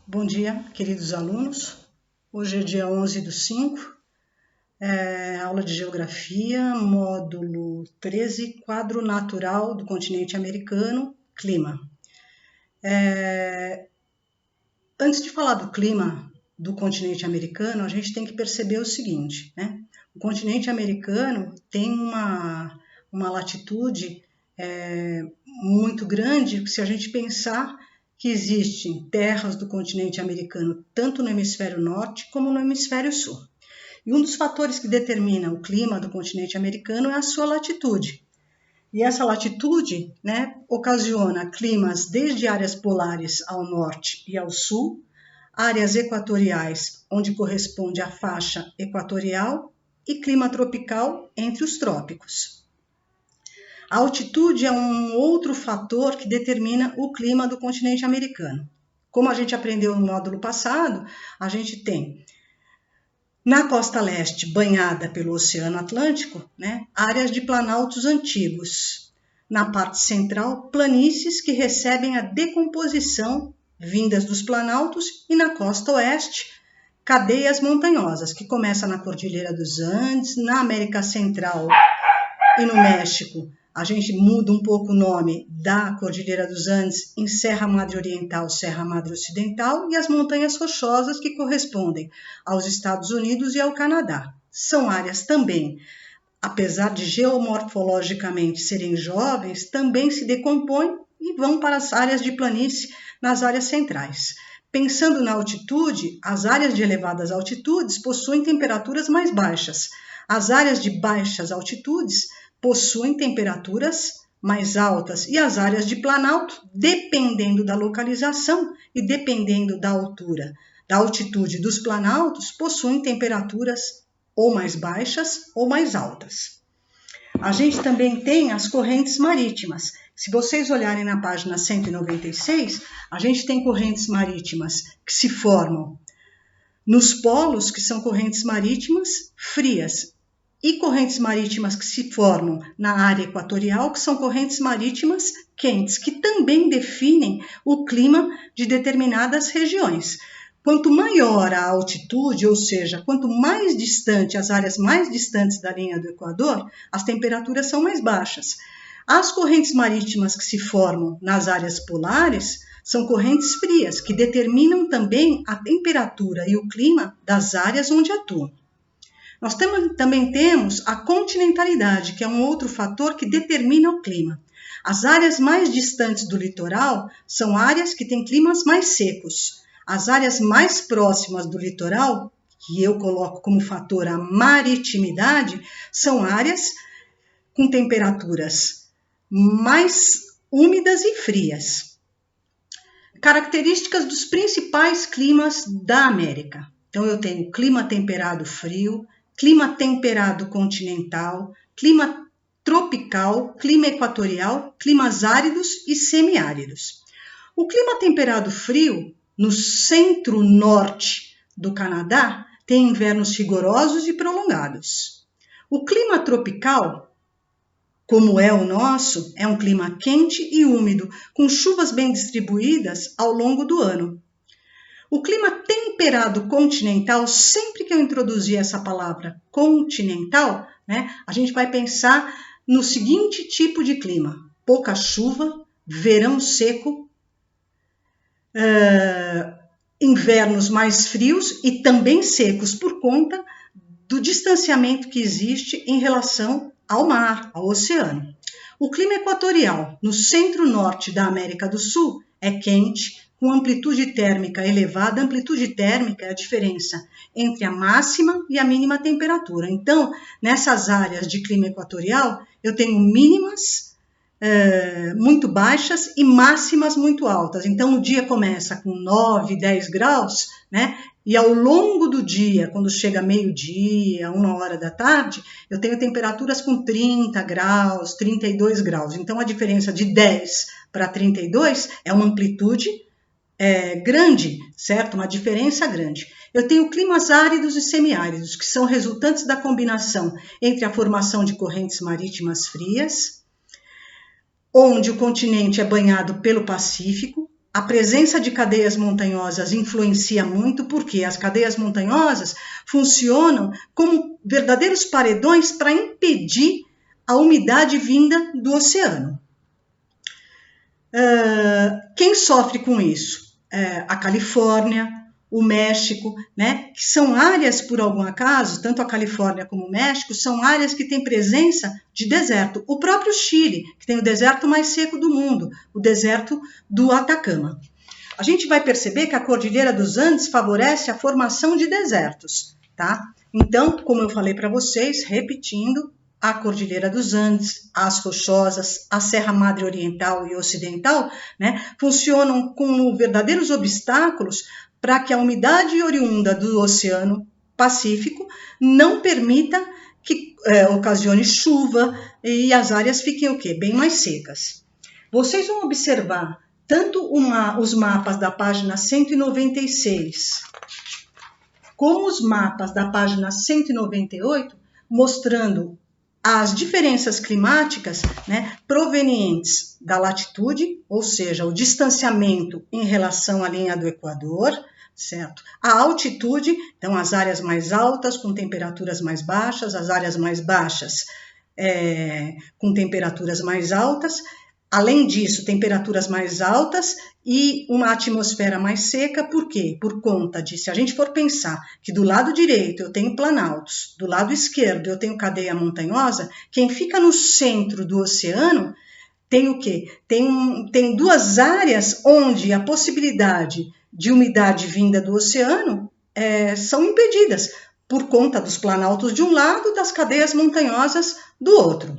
Bom dia, queridos alunos. Hoje é dia 11/5, aula de Geografia, módulo 13, quadro natural do continente americano, clima. Antes de falar do clima do continente americano, a gente tem que perceber o seguinte, né? O continente americano tem uma latitude muito grande, se a gente pensar que existem terras do continente americano tanto no hemisfério norte como no hemisfério sul. E um dos fatores que determina o clima do continente americano é a sua latitude. E essa latitude, né, ocasiona climas desde áreas polares ao norte e ao sul, áreas equatoriais, onde corresponde à faixa equatorial, e clima tropical entre os trópicos. A altitude é um outro fator que determina o clima do continente americano. Como a gente aprendeu no módulo passado, a gente tem na costa leste, banhada pelo Oceano Atlântico, né, áreas de planaltos antigos. Na parte central, planícies que recebem a decomposição vindas dos planaltos, e na costa oeste, cadeias montanhosas, que começam na Cordilheira dos Andes, na América Central e no México. A gente muda um pouco o nome da Cordilheira dos Andes em Serra Madre Oriental, Serra Madre Ocidental, e as montanhas rochosas que correspondem aos Estados Unidos e ao Canadá. São áreas também, apesar de geomorfologicamente serem jovens, também se decompõem e vão para as áreas de planície nas áreas centrais. Pensando na altitude, as áreas de elevadas altitudes possuem temperaturas mais baixas. As áreas de baixas altitudes possuem temperaturas mais altas, e as áreas de planalto, dependendo da localização e dependendo da altura, da altitude dos planaltos, possuem temperaturas ou mais baixas ou mais altas. A gente também tem as correntes marítimas. Se vocês olharem na página 196, a gente tem correntes marítimas que se formam nos polos, que são correntes marítimas frias, e correntes marítimas que se formam na área equatorial, que são correntes marítimas quentes, que também definem o clima de determinadas regiões. Quanto maior a altitude, ou seja, quanto mais distante, as áreas mais distantes da linha do Equador, as temperaturas são mais baixas. As correntes marítimas que se formam nas áreas polares são correntes frias, que determinam também a temperatura e o clima das áreas onde atuam. Nós também temos a continentalidade, que é um outro fator que determina o clima. As áreas mais distantes do litoral são áreas que têm climas mais secos. As áreas mais próximas do litoral, que eu coloco como fator a maritimidade, são áreas com temperaturas mais úmidas e frias. Características dos principais climas da América. Então, eu tenho clima temperado frio, clima temperado continental, clima tropical, clima equatorial, climas áridos e semiáridos. O clima temperado frio, no centro-norte do Canadá, tem invernos rigorosos e prolongados. O clima tropical, como é o nosso, é um clima quente e úmido, com chuvas bem distribuídas ao longo do ano. O clima temperado continental, sempre que eu introduzir essa palavra continental, né, a gente vai pensar no seguinte tipo de clima: pouca chuva, verão seco, invernos mais frios e também secos, por conta do distanciamento que existe em relação ao mar, ao oceano. O clima equatorial, no centro-norte da América do Sul, é quente, com amplitude térmica elevada. Amplitude térmica é a diferença entre a máxima e a mínima temperatura. Então, nessas áreas de clima equatorial, eu tenho mínimas muito baixas e máximas muito altas. Então, o dia começa com 9, 10 graus, né? E ao longo do dia, quando chega meio-dia, 1h da tarde, eu tenho temperaturas com 30 graus, 32 graus. Então, a diferença de 10 para 32 é uma amplitude grande, certo? Uma diferença grande. Eu tenho climas áridos e semiáridos, que são resultantes da combinação entre a formação de correntes marítimas frias, onde o continente é banhado pelo Pacífico, a presença de cadeias montanhosas influencia muito, porque as cadeias montanhosas funcionam como verdadeiros paredões para impedir a umidade vinda do oceano. Quem sofre com isso? A Califórnia, o México, né? Que são áreas, por algum acaso, tanto a Califórnia como o México, são áreas que têm presença de deserto. O próprio Chile, que tem o deserto mais seco do mundo, o deserto do Atacama. A gente vai perceber que a Cordilheira dos Andes favorece a formação de desertos, tá? Então, como eu falei para vocês, repetindo, a Cordilheira dos Andes, as Rochosas, a Serra Madre Oriental e Ocidental, né, funcionam como verdadeiros obstáculos para que a umidade oriunda do Oceano Pacífico não permita que ocasione chuva e as áreas fiquem o quê? Bem mais secas. Vocês vão observar tanto os mapas da página 196 como os mapas da página 198, mostrando as diferenças climáticas, né, provenientes da latitude, ou seja, o distanciamento em relação à linha do Equador, certo? A altitude, então as áreas mais altas com temperaturas mais baixas, as áreas mais baixas com temperaturas mais altas. Além disso, temperaturas mais altas e uma atmosfera mais seca, por quê? Por conta de, se a gente for pensar que do lado direito eu tenho planaltos, do lado esquerdo eu tenho cadeia montanhosa, quem fica no centro do oceano tem o quê? Tem duas áreas onde a possibilidade de umidade vinda do oceano são impedidas, por conta dos planaltos de um lado e das cadeias montanhosas do outro.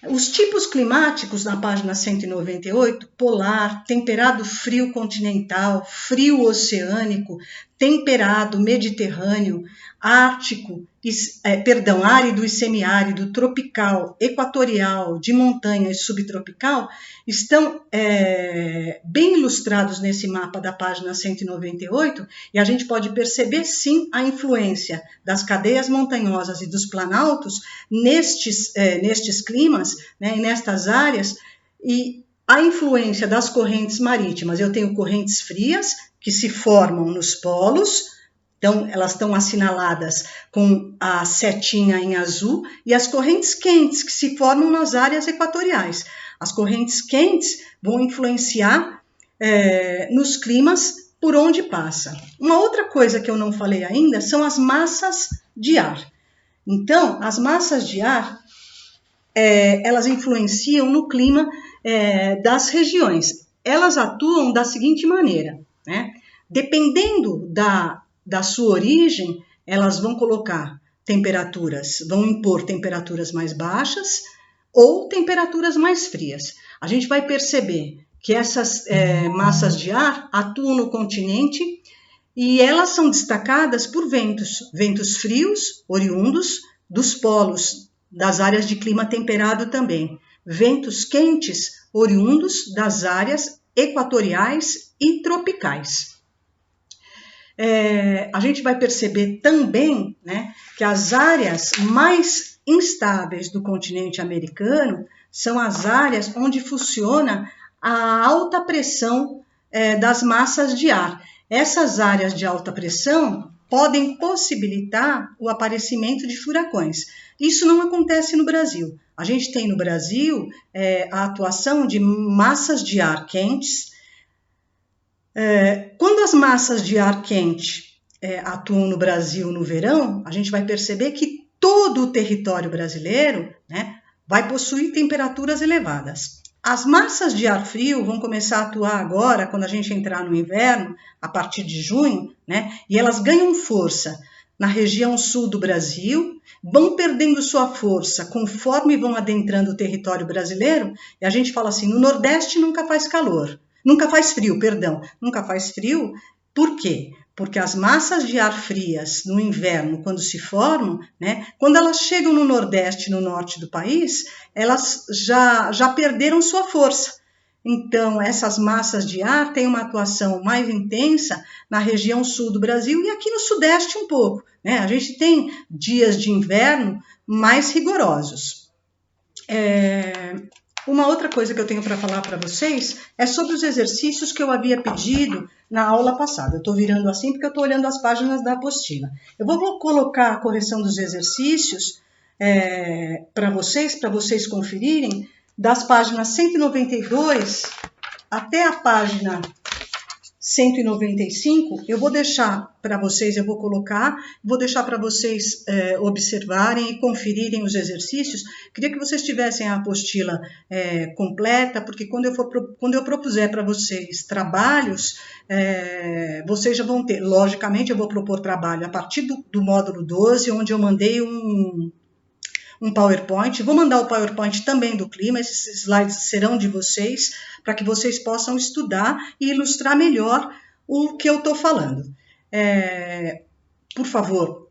Os tipos climáticos na página 198, polar, temperado frio continental, frio oceânico, temperado mediterrâneo, ártico, árido e semiárido, tropical, equatorial, de montanha e subtropical, estão bem ilustrados nesse mapa da página 198, e a gente pode perceber sim a influência das cadeias montanhosas e dos planaltos nestes climas, né, nestas áreas, e a influência das correntes marítimas. Eu tenho correntes frias que se formam nos polos, então elas estão assinaladas com a setinha em azul, e as correntes quentes que se formam nas áreas equatoriais. As correntes quentes vão influenciar nos climas por onde passa. Uma outra coisa que eu não falei ainda são as massas de ar. Então, as massas de ar, elas influenciam no clima das regiões. Elas atuam da seguinte maneira, né? Dependendo da sua origem, elas vão colocar vão impor temperaturas mais baixas ou temperaturas mais frias. A gente vai perceber que essas massas de ar atuam no continente e elas são destacadas por ventos frios, oriundos dos polos, das áreas de clima temperado também. Ventos quentes, oriundos das áreas equatoriais e tropicais. A gente vai perceber também, né, que as áreas mais instáveis do continente americano são as áreas onde funciona a alta pressão das massas de ar. Essas áreas de alta pressão podem possibilitar o aparecimento de furacões. Isso não acontece no Brasil. A gente tem no Brasil a atuação de massas de ar quentes. Quando as massas de ar quente atuam no Brasil no verão, a gente vai perceber que todo o território brasileiro, né, vai possuir temperaturas elevadas. As massas de ar frio vão começar a atuar agora, quando a gente entrar no inverno, a partir de junho, né, e elas ganham força na região sul do Brasil, vão perdendo sua força conforme vão adentrando o território brasileiro, e a gente fala assim, no Nordeste nunca faz calor. Nunca faz frio, perdão. Nunca faz frio, por quê? Porque as massas de ar frias no inverno, quando se formam, né, quando elas chegam no Nordeste e no Norte do país, elas já perderam sua força. Então, essas massas de ar têm uma atuação mais intensa na região sul do Brasil e aqui no Sudeste um pouco, né? A gente tem dias de inverno mais rigorosos. Uma outra coisa que eu tenho para falar para vocês é sobre os exercícios que eu havia pedido na aula passada. Eu estou virando assim porque eu estou olhando as páginas da apostila. Eu vou colocar a correção dos exercícios para vocês conferirem, das páginas 192 até a página 195, eu vou deixar para vocês, vou deixar para vocês observarem e conferirem os exercícios. Queria que vocês tivessem a apostila completa, porque quando eu propuser para vocês trabalhos, vocês já vão ter. Logicamente, eu vou propor trabalho a partir do módulo 12, onde eu mandei um PowerPoint. Vou mandar o PowerPoint também do clima, esses slides serão de vocês, para que vocês possam estudar e ilustrar melhor o que eu estou falando. Por favor,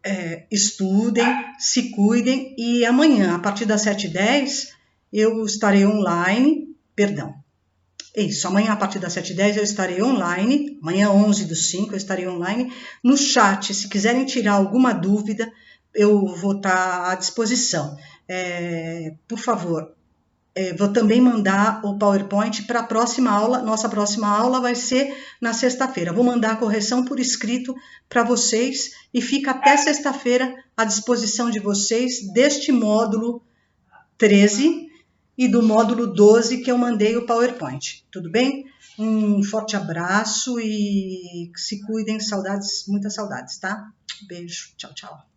estudem, se cuidem, e amanhã, a partir das 7h10, eu estarei online, amanhã a partir das 7h10 eu estarei online, amanhã 11/5 eu estarei online, no chat, se quiserem tirar alguma dúvida, eu vou estar à disposição. Por favor, vou também mandar o PowerPoint para a próxima aula. Nossa próxima aula vai ser na sexta-feira. Vou mandar a correção por escrito para vocês e fica até sexta-feira à disposição de vocês deste módulo 13 e do módulo 12 que eu mandei o PowerPoint. Tudo bem? Um forte abraço e se cuidem, saudades, muitas saudades, tá? Beijo, tchau, tchau.